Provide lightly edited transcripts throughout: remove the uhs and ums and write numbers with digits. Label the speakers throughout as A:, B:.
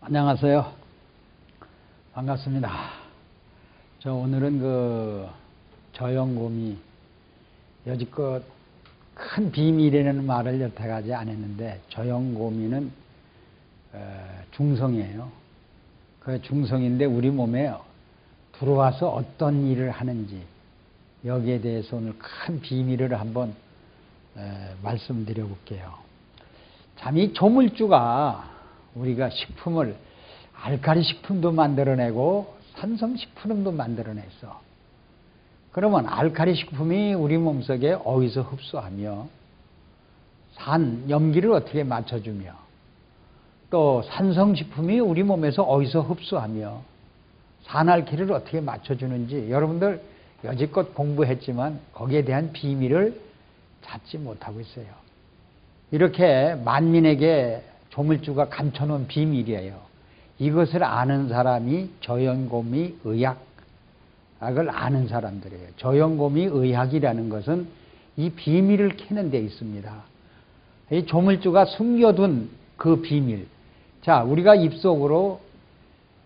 A: 안녕하세요. 반갑습니다. 오늘은 저영곰이 여지껏 큰 비밀이라는 말을 여태까지 안 했는데, 저영곰이는 중성이에요. 그 중성인데 우리 몸에 들어와서 어떤 일을 하는지, 여기에 대해서 오늘 큰 비밀을 한번 말씀드려 볼게요. 참, 이 조물주가 우리가 식품을 알칼리 식품도 만들어내고 산성 식품도 만들어냈어. 그러면 알칼리 식품이 우리 몸속에 어디서 흡수하며, 염기를 어떻게 맞춰주며, 또 산성 식품이 우리 몸에서 어디서 흡수하며 산알칼리를 어떻게 맞춰주는지, 여러분들 여지껏 공부했지만 거기에 대한 비밀을 찾지 못하고 있어요. 이렇게 만민에게 조물주가 감춰놓은 비밀이에요. 이것을 아는 사람이 저영곰이 의학을 아는 사람들이에요. 저영곰이 의학이라는 것은 이 비밀을 캐는 데 있습니다. 이 조물주가 숨겨둔 그 비밀. 자, 우리가 입속으로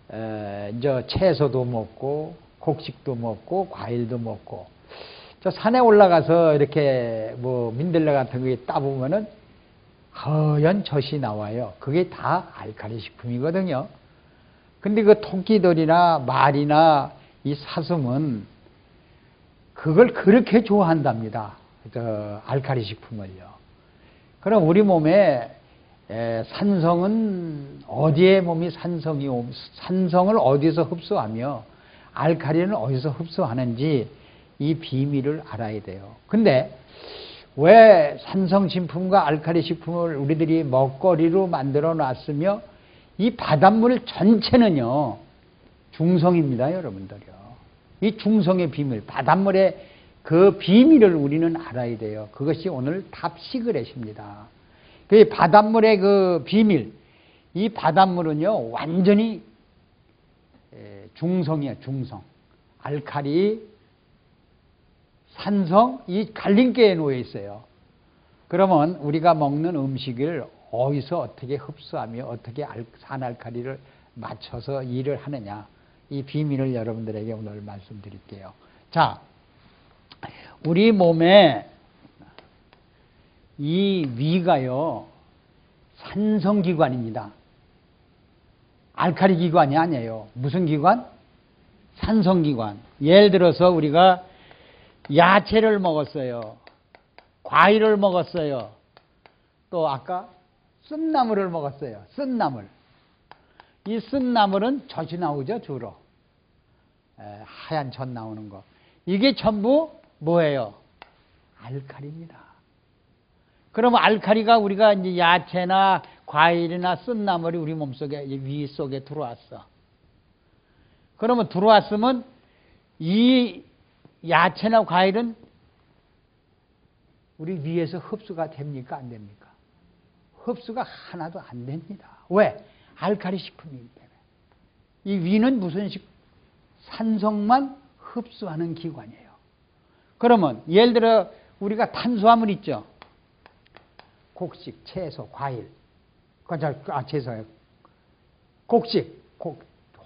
A: 채소도 먹고 곡식도 먹고 과일도 먹고, 저 산에 올라가서 이렇게 민들레 같은 거 따보면은 허연 젖이 나와요. 그게 다 알칼리 식품이거든요. 근데 그 토끼들이나 말이나 이 사슴은 그걸 그렇게 좋아한답니다. 알칼리 식품을요. 그럼 우리 몸에 산성은 어디에 몸이 산성을 어디서 흡수하며 알칼리는 어디서 흡수하는지 이 비밀을 알아야 돼요. 근데 왜 산성식품과 알칼리 식품을 우리들이 먹거리로 만들어 놨으며 이 바닷물 전체는요 중성입니다, 여러분들요. 이 중성의 비밀, 바닷물의 그 비밀을 우리는 알아야 돼요. 그것이 오늘 탑시그렛입니다. 그 바닷물의 그 비밀, 이 바닷물은요 완전히 중성이에요. 중성, 알칼리, 산성, 이 갈림계에 놓여 있어요. 그러면 우리가 먹는 음식을 어디서 어떻게 흡수하며 어떻게 산알칼리를 맞춰서 일을 하느냐, 이 비밀을 여러분들에게 오늘 말씀드릴게요. 자, 우리 몸에 이 위가요 산성기관입니다. 알칼리 기관이 아니에요. 무슨 기관? 산성기관. 예를 들어서 우리가 야채를 먹었어요. 과일을 먹었어요. 또 아까 쓴나물을 먹었어요. 쓴나물. 이 쓴나물은 젖이 나오죠, 주로. 하얀 젖 나오는 거. 이게 전부 뭐예요? 알칼리입니다. 그러면 알칼리가 우리가 이제 야채나 과일이나 쓴나물이 우리 몸속에, 위 속에 들어왔어. 그러면 들어왔으면 이 야채나 과일은 우리 위에서 흡수가 됩니까? 안 됩니까? 흡수가 하나도 안 됩니다. 왜? 알칼리 식품이기 때문에. 이 위는 무슨 산성만 흡수하는 기관이에요. 그러면 예를 들어 우리가 탄수화물 있죠? 곡식, 채소, 과일. 채소요. 곡식,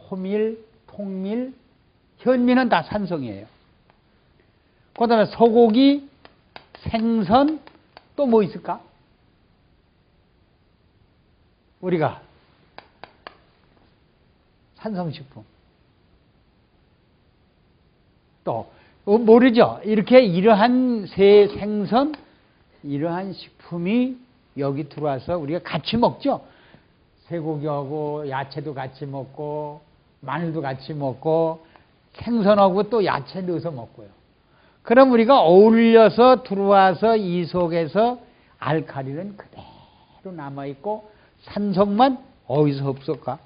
A: 호밀, 통밀, 현미는 다 산성이에요. 그 다음에 소고기, 생선, 또 뭐 있을까? 우리가 산성식품. 또 모르죠? 이렇게 이러한 생선, 이러한 식품이 여기 들어와서 우리가 같이 먹죠? 쇠고기하고 야채도 같이 먹고 마늘도 같이 먹고 생선하고 또 야채 넣어서 먹고요. 그럼 우리가 어울려서 들어와서 이 속에서 알칼리는 그대로 남아있고 산성만 어디서 흡수할까?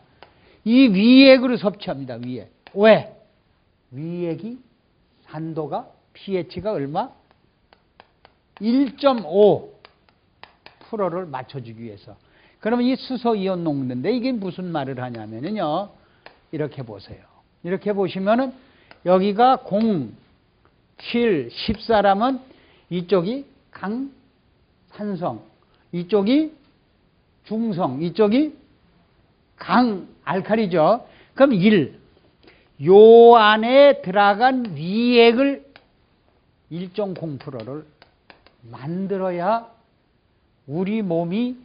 A: 이 위액으로 섭취합니다. 위액. 왜? 위액이 산도가 pH가 얼마? 1.5%를 맞춰주기 위해서. 그러면 이 수소이온 녹는데 이게 무슨 말을 하냐면요. 이렇게 보세요. 이렇게 보시면은 여기가 0, 7, 14라면 이쪽이 산성, 이쪽이 중성, 이쪽이 강, 알칼리죠. 그럼 1. 요 안에 들어간 위액을 1.0%를 만들어야 우리 몸이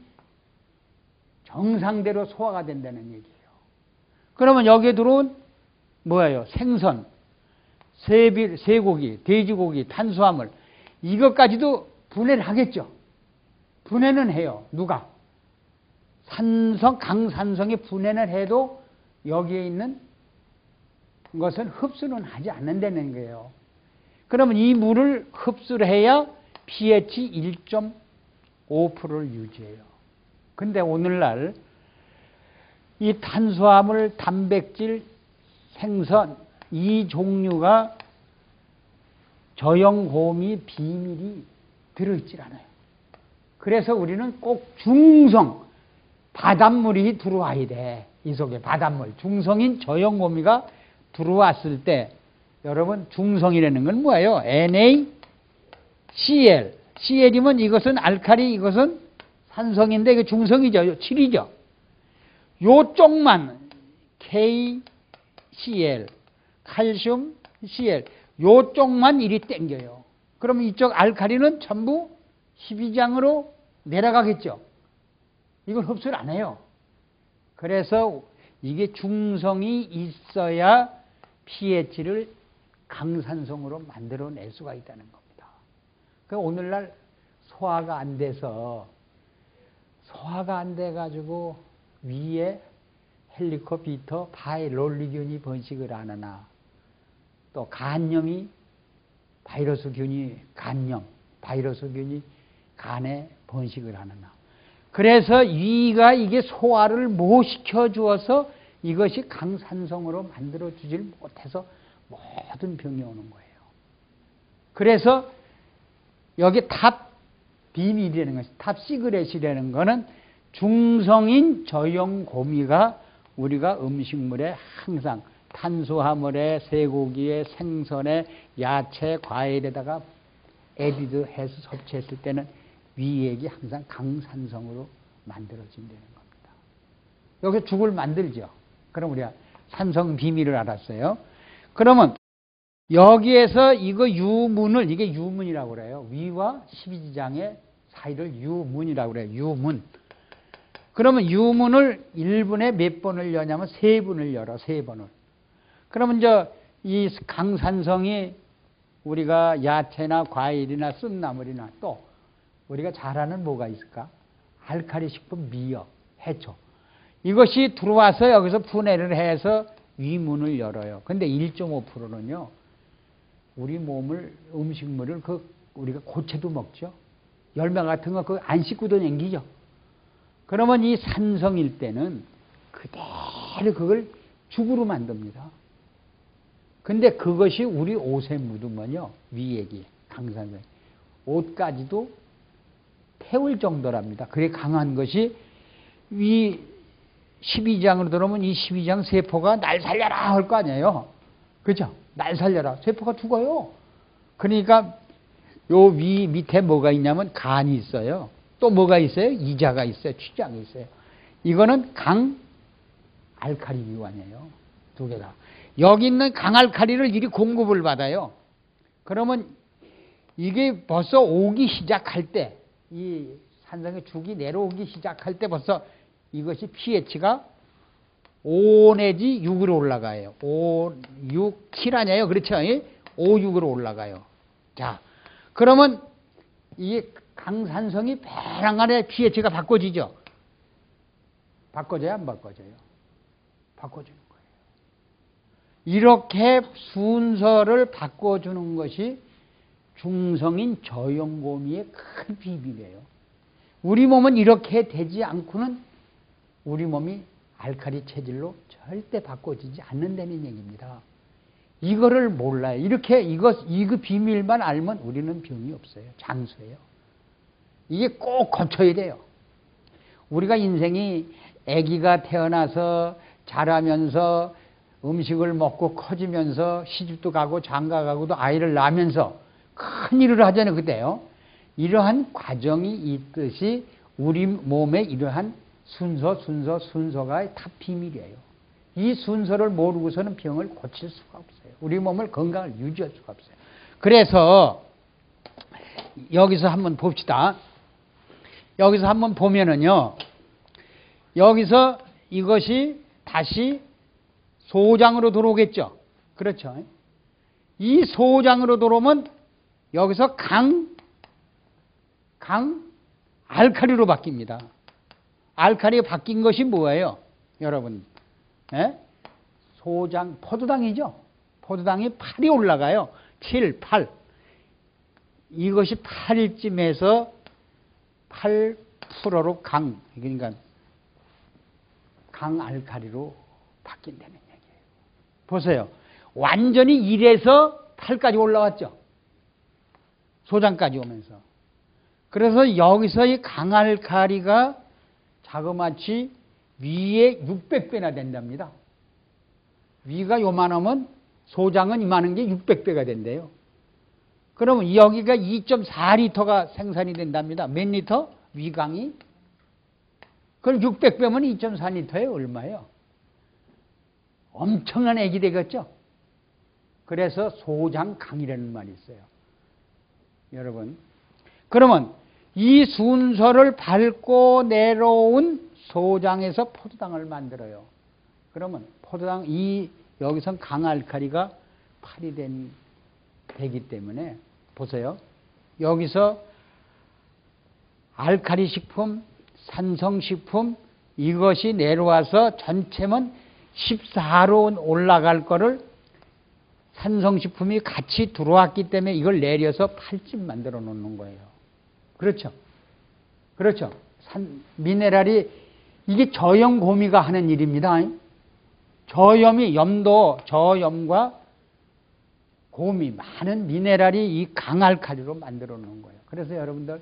A: 정상대로 소화가 된다는 얘기예요. 그러면 여기에 들어온 뭐예요? 생선, 쇠고기, 돼지고기, 탄수화물 이것까지도 분해를 하겠죠. 분해는 해요. 누가? 강산성이 분해를 해도 여기에 있는 것은 흡수는 하지 않는다는 거예요. 그러면 이 물을 흡수를 해야 pH 1.5%를 유지해요. 근데 오늘날 이 탄수화물, 단백질, 생선 이 종류가 저염고미 비밀이 들어있질 않아요. 그래서 우리는 꼭 중성, 바닷물이 들어와야 돼. 이 속에 바닷물, 중성인 저염고미가 들어왔을 때 여러분 중성이라는 건 뭐예요? NaCl. Cl이면 이것은 알칼리, 이것은 산성인데 이게 중성이죠. 7이죠. 요쪽만 KCl, 칼슘 Cl 요쪽만 이리 땡겨요. 그러면 이쪽 알칼리는 전부 12장으로 내려가겠죠. 이걸 흡수를 안 해요. 그래서 이게 중성이 있어야 pH를 강산성으로 만들어낼 수가 있다는 겁니다. 오늘날 소화가 안 돼서 소화가 안 돼가지고 위에 헬리코비터 바이롤리균이 번식을 안 하나, 또 간염이 바이러스균이 바이러스균이 간에 번식을 하느나. 그래서 위가 이게 소화를 못 시켜주어서 이것이 강산성으로 만들어주질 못해서 모든 병이 오는 거예요. 그래서 여기 탑 비밀이라는 것이, 탑 시그렛이라는 것은 중성인 저염고미가 우리가 음식물에 항상 탄수화물에, 쇠고기에, 생선에, 야채, 과일에다가 에디드해서 섭취했을 때는 위액이 항상 강산성으로 만들어진다는 겁니다. 여기 죽을 만들죠. 그럼 우리가 산성 비밀을 알았어요. 그러면 여기에서 이거 유문을, 이게 유문이라고 그래요. 위와 12지장의 사이를 유문이라고 그래요. 유문. 그러면 유문을 1분에 몇 번을 여냐면 3분을 열어, 3번을. 그러면 이제 이 강산성이 우리가 야채나 과일이나 쓴나물이나 또 우리가 잘 아는 뭐가 있을까? 알칼리 식품, 미역, 해초. 이것이 들어와서 여기서 분해를 해서 위문을 열어요. 근데 1.5%는요, 우리 몸을, 음식물을 우리가 고체도 먹죠. 열매 같은 거 안 씻고도 남기죠. 그러면 이 산성일 때는 그대로 그걸 죽으로 만듭니다. 근데 그것이 우리 옷에 묻으면요, 위액이, 강산성, 옷까지도 태울 정도랍니다. 그게 강한 것이 위 12장으로 들어오면 이 12장 세포가 날 살려라 할 거 아니에요. 그죠? 날 살려라. 세포가 죽어요. 그러니까 요 위 밑에 뭐가 있냐면 간이 있어요. 또 뭐가 있어요? 이자가 있어요. 취장이 있어요. 이거는 강 알칼리 기관이에요. 두 개 다. 여기 있는 강알칼리를 이리 공급을 받아요. 그러면 이게 벌써 오기 시작할 때, 이 산성의 죽이 내려오기 시작할 때 벌써 이것이 pH가 5 내지 6으로 올라가요. 5, 6, 7 아니에요? 그렇죠? 5, 6으로 올라가요. 자, 그러면 이 강산성이 배랑간에 pH가 바꿔지죠? 바꿔져요? 안 바꿔져요? 바꿔주는 거예요. 이렇게 순서를 바꿔주는 것이 중성인 저염고미의 큰 비밀이에요. 우리 몸은 이렇게 되지 않고는 우리 몸이 알칼리 체질로 절대 바꿔지지 않는다는 얘기입니다. 이거를 몰라요. 이렇게 이거 비밀만 알면 우리는 병이 없어요. 장수예요. 이게 꼭 거쳐야 돼요. 우리가 인생이 아기가 태어나서 자라면서 음식을 먹고 커지면서 시집도 가고 장가 가고도 아이를 낳으면서 큰 일을 하잖아요. 그때요. 이러한 과정이 있듯이 우리 몸에 이러한 순서가 다 비밀이에요. 이 순서를 모르고서는 병을 고칠 수가 없어요. 우리 몸을 건강을 유지할 수가 없어요. 그래서 여기서 한번 봅시다. 여기서 한번 보면은요, 여기서 이것이 다시 소장으로 들어오겠죠. 그렇죠. 이 소장으로 들어오면 여기서 알칼리로 바뀝니다. 알칼리가 바뀐 것이 뭐예요? 여러분, 예? 소장, 포도당이죠. 포도당이 8이 올라가요. 7, 8. 이것이 8일쯤에서 8%로 그러니까 강알칼리로 바뀐다는 얘기예요. 보세요. 완전히 1에서 8까지 올라왔죠. 소장까지 오면서. 그래서 여기서 이 강알칼리가 자그마치 위에 600배나 된답니다. 위가 요만하면 소장은 이만한 게 600배가 된대요. 그러면 여기가 2.4리터가 생산이 된답니다. 몇 리터? 위강이? 그럼 600배면 2.4리터에 얼마예요? 엄청난 액이 되겠죠? 그래서 소장강이라는 말이 있어요. 여러분. 그러면 이 순서를 밟고 내려온 소장에서 포도당을 만들어요. 그러면 포도당, 여기선 강알칼리가 8이 되기 때문에, 보세요. 여기서 알칼리 식품, 산성식품, 이것이 내려와서 전체면 14로 올라갈 거를 산성식품이 같이 들어왔기 때문에 이걸 내려서 8쯤 만들어 놓는 거예요. 그렇죠? 그렇죠? 미네랄이, 이게 저염 고미가 하는 일입니다. 저염이, 저염과 고미, 많은 미네랄이 이 강알칼리로 만들어 놓은 거예요. 그래서 여러분들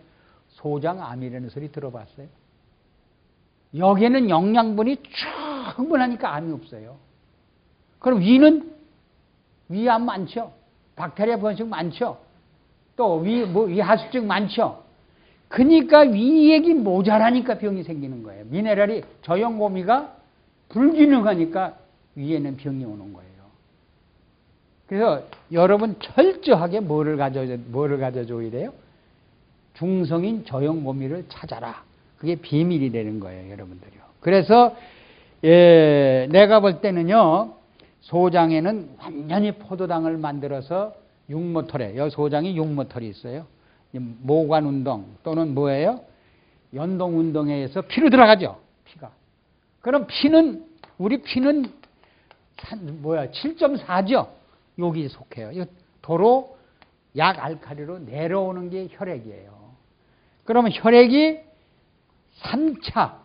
A: 소장암이라는 소리 들어봤어요? 여기에는 영양분이 충분하니까 암이 없어요. 그럼 위암 많죠? 박테리아 번식 많죠? 또 위하수증 많죠? 그러니까 위액이 모자라니까 병이 생기는 거예요. 미네랄이, 저염고미가 불균형하니까 위에는 병이 오는 거예요. 그래서 여러분 철저하게 뭐를 가져줘야 돼요? 중성인 저염고미를 찾아라. 그게 비밀이 되는 거예요, 여러분들이요. 그래서 내가 볼 때는요, 소장에는 완전히 포도당을 만들어서 육모털에, 여기 소장이 육모털이 있어요. 모관운동 또는 뭐예요? 연동운동에 의해서 피로 들어가죠, 피가. 그럼 우리 피는 7.4죠? 여기 속해요. 도로 약알칼리로 내려오는 게 혈액이에요. 그러면 혈액이 3차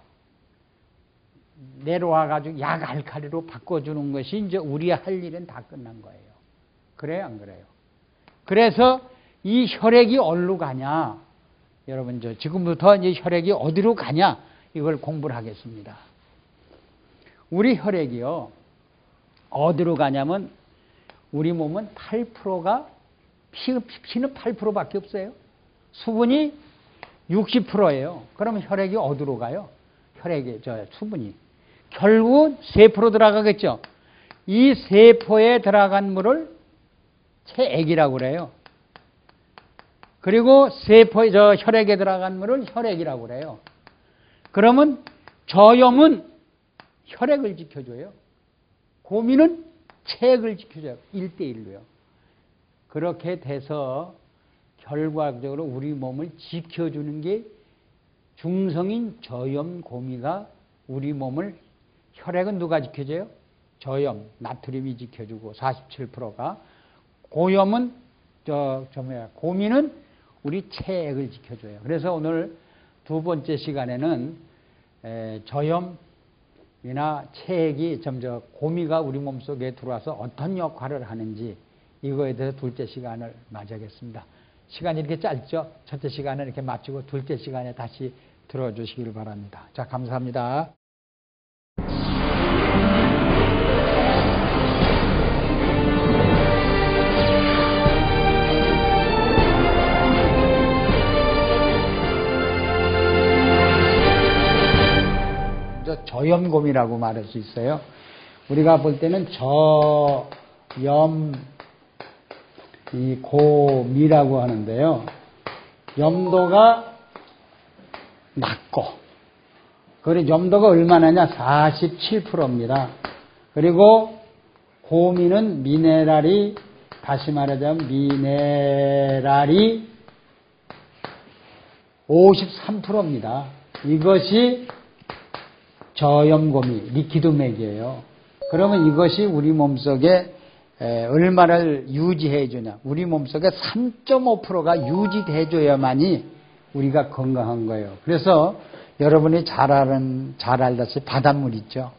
A: 내려와가지고 약알칼리로 바꿔주는 것이 이제 우리 할 일은 다 끝난 거예요. 그래요, 안 그래요? 그래서 이 혈액이 어디로 가냐? 여러분, 지금부터 이제 혈액이 어디로 가냐? 이걸 공부를 하겠습니다. 우리 혈액이요, 어디로 가냐면, 우리 몸은 8%가, 피는 8%밖에 없어요. 수분이 60%예요. 그러면 혈액이 어디로 가요? 수분이. 결국 세포로 들어가겠죠. 이 세포에 들어간 물을 체액이라고 그래요. 그리고 혈액에 들어간 물을 혈액이라고 그래요. 그러면 저염은 혈액을 지켜줘요. 고미는 체액을 지켜줘요. 1대1로요. 그렇게 돼서 결과적으로 우리 몸을 지켜주는 게 중성인 저염 고미가 우리 몸을, 혈액은 누가 지켜줘요? 저염, 나트륨이 지켜주고 47%가, 고염은 고미는 우리 체액을 지켜줘요. 그래서 오늘 두 번째 시간에는 저염이나 체액이 고미가 우리 몸속에 들어와서 어떤 역할을 하는지, 이거에 대해서 둘째 시간을 맞이하겠습니다. 시간이 이렇게 짧죠? 첫째 시간은 이렇게 마치고 둘째 시간에 다시 들어주시길 바랍니다. 자, 감사합니다. 저염곰이라고 말할 수 있어요. 우리가 볼 때는 저염곰이라고 하는데요. 염도가 낮고, 그리고 염도가 얼마나냐? 47%입니다. 그리고 고미는 미네랄이, 다시 말하자면 미네랄이 53%입니다. 이것이 저염곰이, 리퀴드맥이에요. 그러면 이것이 우리 몸속에 얼마를 유지해 주냐? 우리 몸속에 3.5%가 유지돼 줘야만이 우리가 건강한 거예요. 그래서 여러분이 잘 알다시피 바닷물 있죠.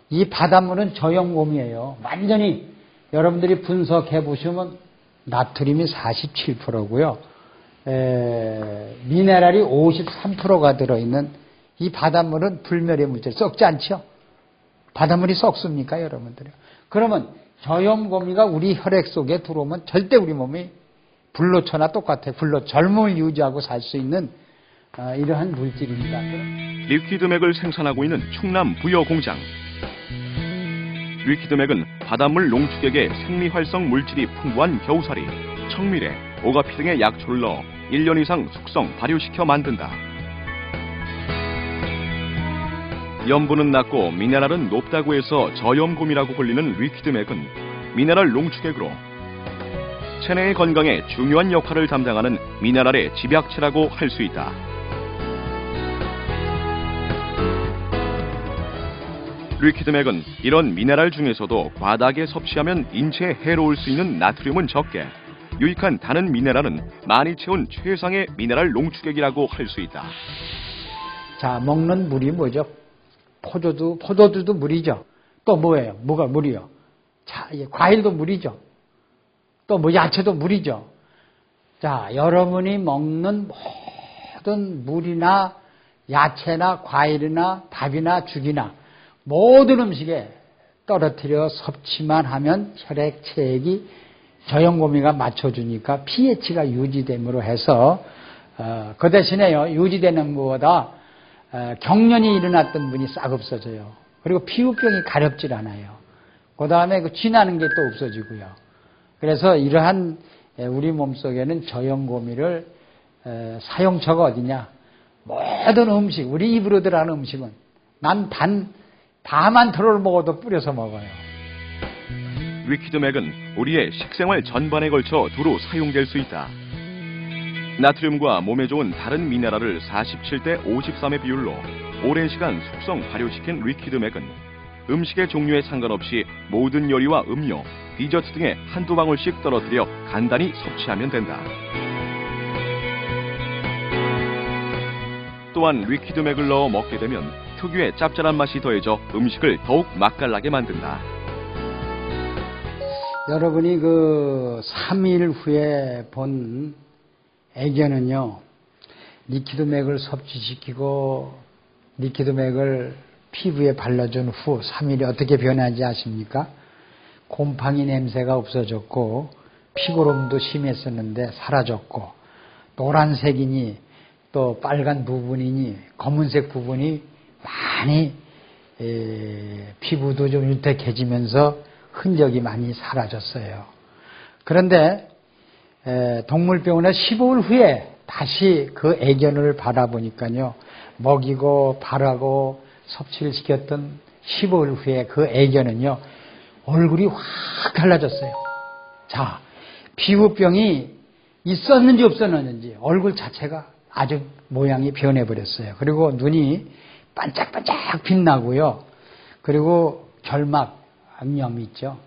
A: 이 바닷물은 저염곰이에요. 완전히 여러분들이 분석해 보시면 나트륨이 47%고요. 미네랄이 53%가 들어있는 이 바닷물은 불멸의 물질, 썩지 않죠? 바닷물이 썩습니까, 여러분들이? 그러면 저염곰이가 우리 혈액 속에 들어오면 절대 우리 몸이 불로초나 똑같아요. 젊음을 유지하고 살 수 있는 이러한 물질입니다.
B: 리퀴드맥을 생산하고 있는 충남 부여공장. 리퀴드맥은 바닷물 농축액에 생리활성 물질이 풍부한 겨우살이, 청미래, 오가피 등의 약초를 넣어 1년 이상 숙성, 발효시켜 만든다. 염분은 낮고 미네랄은 높다고 해서 저염곰이라고 불리는 리퀴드맥은 미네랄 농축액으로 체내의 건강에 중요한 역할을 담당하는 미네랄의 집약체라고 할 수 있다. 리퀴드맥은 이런 미네랄 중에서도 과다하게 섭취하면 인체에 해로울 수 있는 나트륨은 적게, 유익한 다른 미네랄은 많이 채운 최상의 미네랄 농축액이라고 할 수 있다.
A: 자, 먹는 물이 뭐죠? 포도주도 물이죠. 또 뭐예요? 뭐가 물이요? 자, 과일도 물이죠. 또 뭐 야채도 물이죠. 자, 여러분이 먹는 모든 물이나 야채나 과일이나 밥이나 죽이나 모든 음식에 떨어뜨려 섭취만 하면 혈액 체액이 저염곰이가 맞춰주니까 pH가 유지됨으로 해서 그 대신에요, 유지되는 것보다 경련이 일어났던 분이 싹 없어져요. 그리고 피부병이 가렵질 않아요. 그 다음에 쥐나는 게 또 없어지고요. 그래서 이러한 우리 몸속에는 저염곰이를 사용처가 어디냐? 모든 음식, 우리 입으로 들어가는 음식은 난 다만 털을 먹어도 뿌려서 먹어요.
B: 리퀴드맥은 우리의 식생활 전반에 걸쳐 두루 사용될 수 있다. 나트륨과 몸에 좋은 다른 미네랄을 47대 53의 비율로 오랜 시간 숙성 발효시킨 리퀴드맥은 음식의 종류에 상관없이 모든 요리와 음료, 디저트 등에 한두 방울씩 떨어뜨려 간단히 섭취하면 된다. 또한 리퀴드맥을 넣어 먹게 되면 특유의 짭짤한 맛이 더해져 음식을 더욱 맛깔나게 만든다.
A: 여러분이 3일 후에 본 애견은요, 리퀴드맥을 섭취시키고 리퀴드맥을 피부에 발라준 후 3일이 어떻게 변하지 아십니까? 곰팡이 냄새가 없어졌고 피고름도 심했었는데 사라졌고, 노란색이니 또 빨간 부분이니 검은색 부분이 많이 피부도 좀 윤택해지면서 흔적이 많이 사라졌어요. 그런데 동물병원에 15일 후에 다시 그 애견을 바라보니까요, 먹이고 바라고 섭취를 시켰던 15일 후에 그 애견은요, 얼굴이 확 달라졌어요. 자, 피부병이 있었는지 없었는지 얼굴 자체가 아주 모양이 변해버렸어요. 그리고 눈이 반짝반짝 빛나고요. 그리고 결막, 암염 있죠.